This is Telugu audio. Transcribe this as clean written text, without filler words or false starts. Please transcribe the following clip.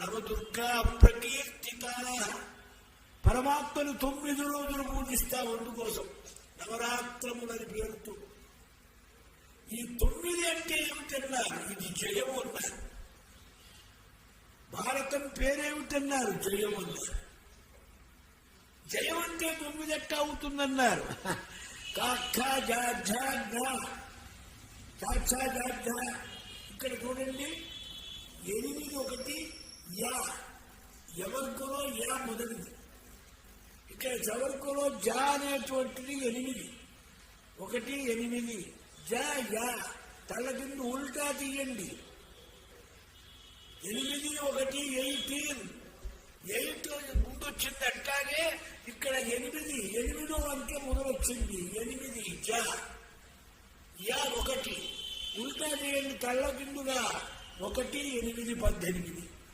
నవదుర్గా ప్రకీర్తిత. పరమాత్మను 9 రోజులు పూజిస్తాం. అందుకోసం నవరాత్రములని పేరుతో. ఈ 9 అంటే ఏమిటన్నారు? ఇది జయము అన్నారు. భారతం పేరేమిటన్నారు? జయం అన్నారు. జయం అంటే 9 ఎట్టా అవుతుందన్నారు. ఇక్కడ చూడండి, 8 ఒకటి యా, ఎవర్కులో యా మొదటిది. ఇక్కడ చవర్కులో జా అనేటువంటిది 8. 1 8 జా యా. తల కింద ఉల్టా తీయండి. 8 1 18. 8 ముందు వచ్చింది. అట్లాగే ఇక్కడ 8 అంకె మొదలొచ్చింది. 8 జా యా 1. ఉల్టా తీయండి తల్ల కిందుగా. 1 8 18.